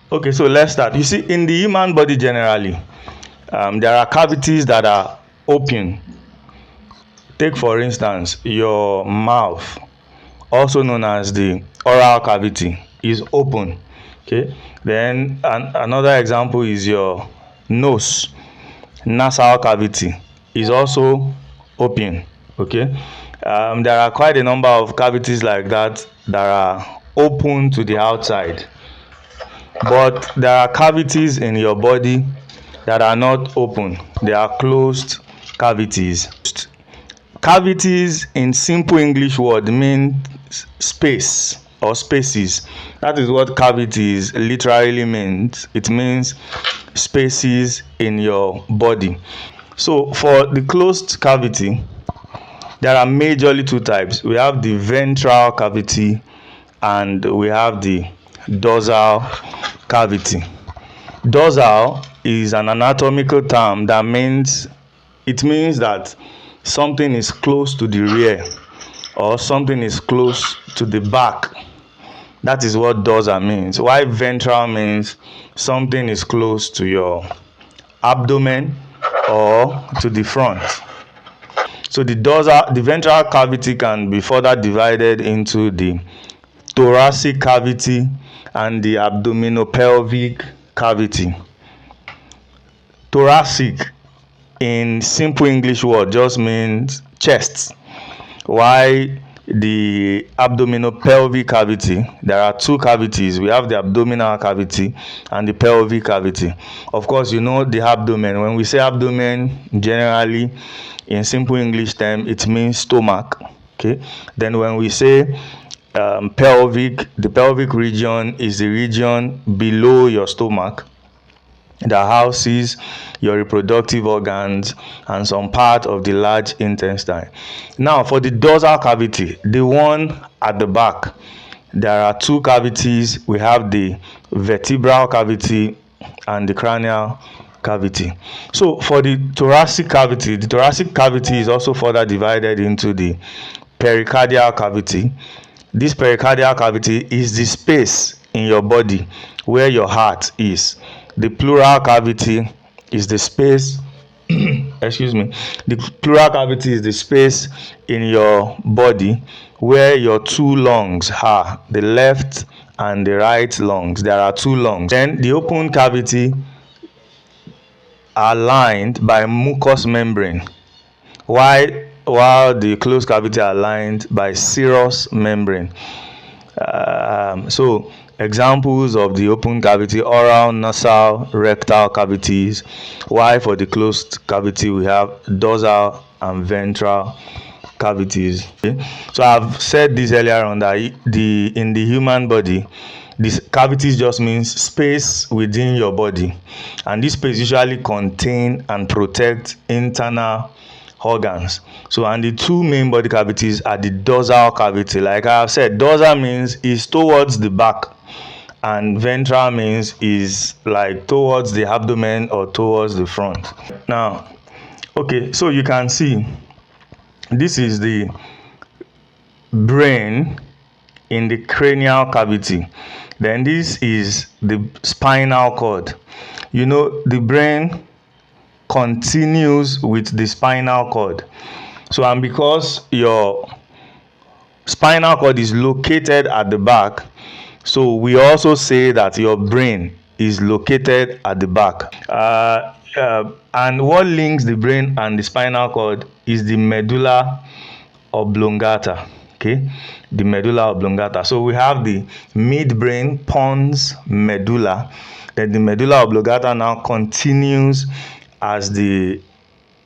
Okay, so let's start. You see, in the human body generally, there are cavities that are open. Take for instance, your mouth, also known as the oral cavity, is open. Okay, then another example is your nose, nasal cavity is also open. Okay, there are quite a number of cavities like that that are open to the outside, but there are cavities in your body that are not open, they are closed cavities. Cavities in simple English word means space or spaces. That is what cavities literally means. It means spaces in your body. So for the closed cavity, there are majorly two types. We have the ventral cavity and we have the dorsal cavity. Dorsal is an anatomical term that means that something is close to the rear or something is close to the back. That is what dorsal means. While ventral means something is close to your abdomen or to the front. So the ventral cavity can be further divided into the thoracic cavity and the abdominopelvic cavity. Thoracic in simple English word just means chest, while the abdominopelvic cavity, there are two cavities. We have the abdominal cavity and the pelvic cavity. Of course, you know the abdomen. When we say abdomen, generally in simple English term, it means stomach. Okay, then when we say pelvic, the pelvic region is the region below your stomach that houses your reproductive organs and some part of the large intestine. Now for the dorsal cavity, the one at the back, there are two cavities. We have the vertebral cavity and the cranial cavity. So for the thoracic cavity is also further divided into the pericardial cavity. This pericardial cavity is the space in your body where your heart is. The pleural cavity is the space the pleural cavity is the space in your body where your two lungs are, the left and the right lungs. There are two lungs. Then the open cavity are lined by mucous membrane, while the closed cavity are lined by serous membrane. So examples of the open cavity: oral, nasal, rectal cavities, while for the closed cavity we have dorsal and ventral cavities. Okay? So I've said this earlier on that in the human body, these cavities just means space within your body, and this space usually contain and protect internal organs. So and the two main body cavities are the dorsal cavity. Like I have said, dorsal means is towards the back and ventral means is like towards the abdomen or towards the front. Now, okay, so you can see this is the brain in the cranial cavity. Then this is the spinal cord. You know, the brain continues with the spinal cord. So and because your spinal cord is located at the back, so we also say that your brain is located at the back. And what links the brain and the spinal cord is the medulla oblongata. Okay, the medulla oblongata. So we have the midbrain pons medulla. Then the medulla oblongata now continues as the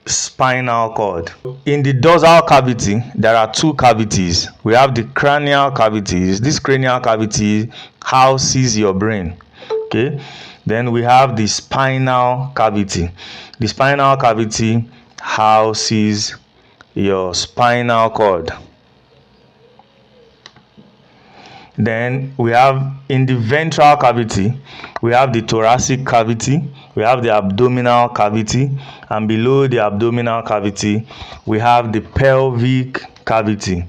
spinal cord. In the dorsal cavity, there are two cavities. We have the cranial cavities. This cranial cavity houses your brain. Okay. Then we have the spinal cavity. The spinal cavity houses your spinal cord. Then we have in the ventral cavity, we have the thoracic cavity, we have the abdominal cavity, and below the abdominal cavity, we have the pelvic cavity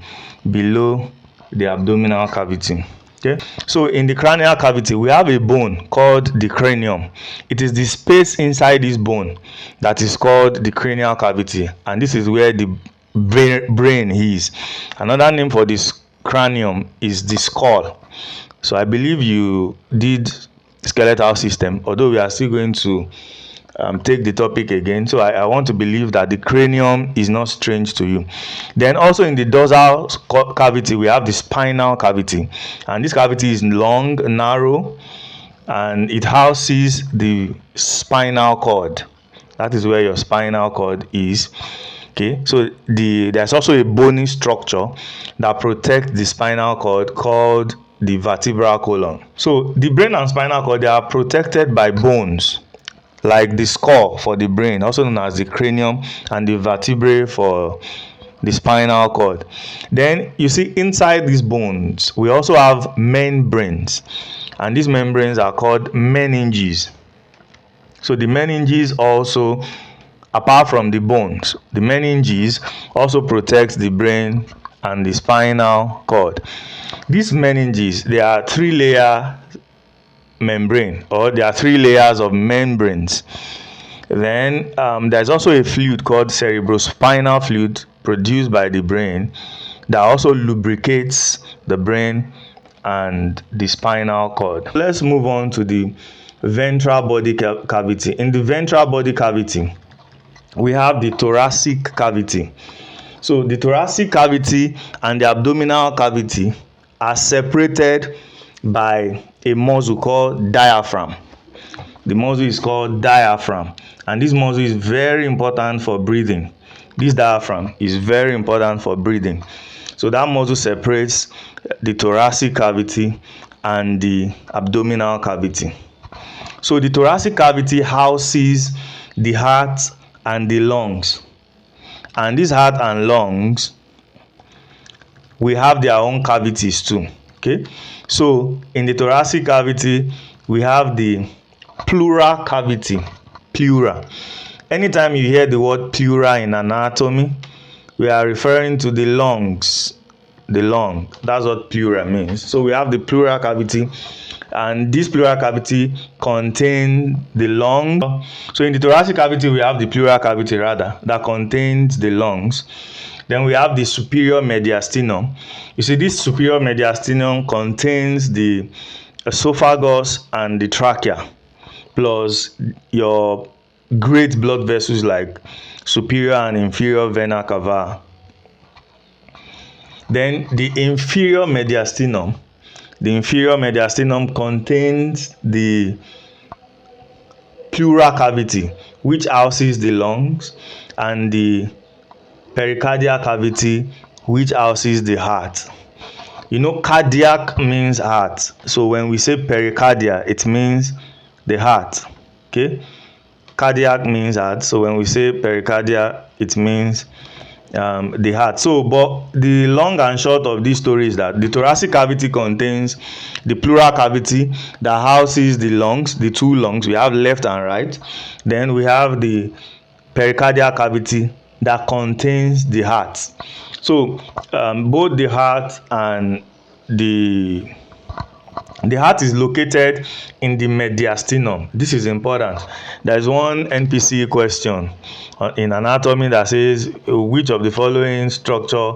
below the abdominal cavity. Okay, so in the cranial cavity we have a bone called the cranium. It is the space inside this bone that is called the cranial cavity, and this is where the brain is. Another name for this cranium is the skull. So I believe you did skeletal system, although we are still going to take the topic again. So I want to believe that the cranium is not strange to you. Then also in the dorsal cavity we have the spinal cavity, and this cavity is long, narrow, and it houses the spinal cord. That is where your spinal cord is. Okay, so there's also a bony structure that protects the spinal cord called the vertebral column. So the brain and spinal cord, they are protected by bones, like the skull for the brain, also known as the cranium, and the vertebrae for the spinal cord. Then you see inside these bones we also have membranes, and these membranes are called meninges. So the meninges also, apart from the bones, the meninges also protects the brain and the spinal cord. These meninges, they are 3-layer membrane, or there are 3 layers of membranes. Then there's also a fluid called cerebrospinal fluid produced by the brain that also lubricates the brain and the spinal cord. Let's move on to the ventral body cavity. In the ventral body cavity we have the thoracic cavity. So the thoracic cavity and the abdominal cavity are separated by a muscle called diaphragm. The muscle is called diaphragm, and this muscle is very important for breathing. This diaphragm is very important for breathing. So that muscle separates the thoracic cavity and the abdominal cavity. So the thoracic cavity houses the heart and the lungs, and this heart and lungs, we have their own cavities too. Okay, so in the thoracic cavity we have the pleural cavity. Pleural, anytime you hear the word pleural in anatomy, we are referring to the lungs. The lung, that's what pleural means. So we have the pleural cavity, and this pleural cavity contains the lung. So in the thoracic cavity we have the pleural cavity rather, that contains the lungs. Then we have the superior mediastinum. You see, this superior mediastinum contains the esophagus and the trachea, plus your great blood vessels like superior and inferior vena cava. Then the inferior mediastinum. The inferior mediastinum contains the pleural cavity, which houses the lungs, and the pericardial cavity, which houses the heart. You know, cardiac means heart, so when we say pericardia, it means the heart. Okay, cardiac means heart, so when we say pericardia, it means the heart. So but the long and short of this story is that the thoracic cavity contains the pleural cavity that houses the lungs, the 2 lungs, we have left and right. Then we have the pericardial cavity that contains the heart. So both the heart and the heart is located in the mediastinum. This is important. There is one NPC question in anatomy that says which of the following structure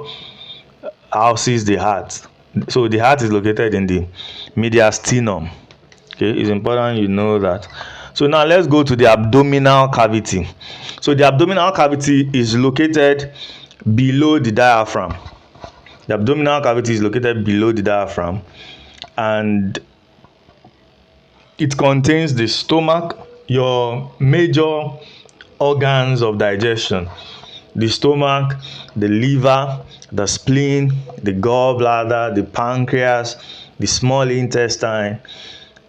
houses the heart. So the heart is located in the mediastinum. Okay, it's important you know that. So now let's go to the abdominal cavity. So the abdominal cavity is located below the diaphragm. The abdominal cavity is located below the diaphragm, and it contains the stomach, your major organs of digestion. The stomach, the liver, the spleen, the gallbladder, the pancreas, the small intestine,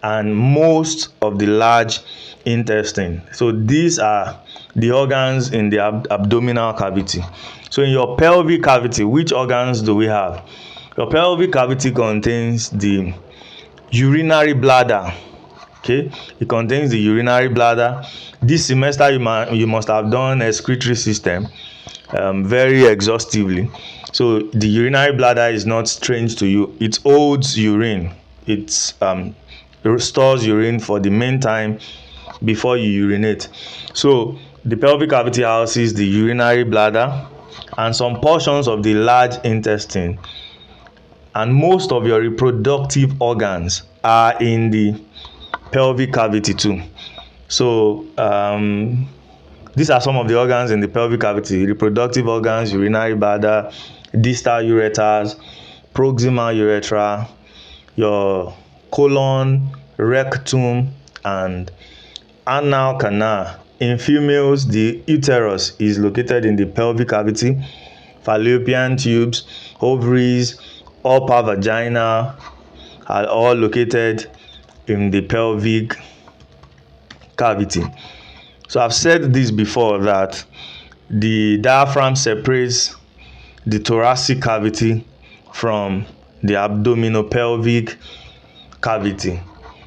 and most of the large intestine. So these are the organs in the abdominal cavity. So in your pelvic cavity, which organs do we have? Your pelvic cavity contains the urinary bladder. Okay, it contains the urinary bladder. This semester you must have done excretory system very exhaustively. So the urinary bladder is not strange to you. It holds urine. it stores urine for the main time before you urinate. So the pelvic cavity houses the urinary bladder and some portions of the large intestine, and most of your reproductive organs are in the pelvic cavity too. So these are some of the organs in the pelvic cavity: reproductive organs, urinary bladder, distal ureters, proximal urethra, your colon, rectum, and anal canal. In females, the uterus is located in the pelvic cavity. Fallopian tubes, ovaries, upper vagina are all located in the pelvic cavity. So I've said this before, that the diaphragm separates the thoracic cavity from the abdominopelvic cavity.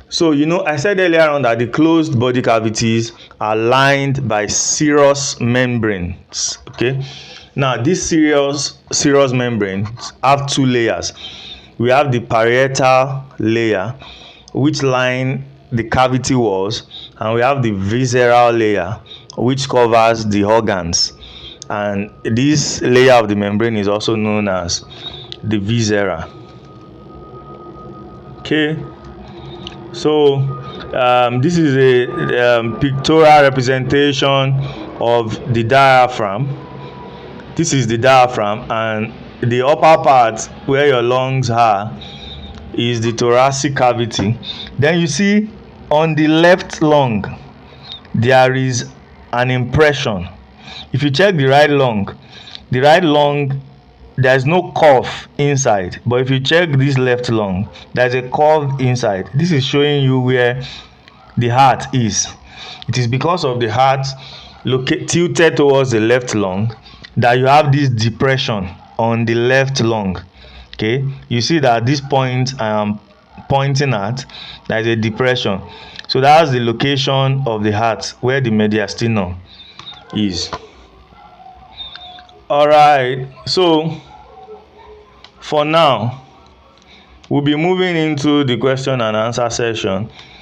So I said earlier on that the closed body cavities are lined by serous membranes. Okay, now these serous membranes have two layers. We have the parietal layer, which line the cavity walls, and we have the visceral layer, which covers the organs. And this layer of the membrane is also known as the viscera. Okay, so this is a pictorial representation of the diaphragm. This is the diaphragm, and the upper part where your lungs are is the thoracic cavity. Then you see on the left lung there is an impression. If you check the right lung there is no curve inside, but if you check this left lung, there is a curve inside. This is showing you where the heart is. It is because of the heart tilted towards the left lung that you have this depression on the left lung. Okay, you see that this point I am pointing at, there is a depression. So that's the location of the heart, where the mediastinum is. All right, so for now we'll be moving into the question and answer session.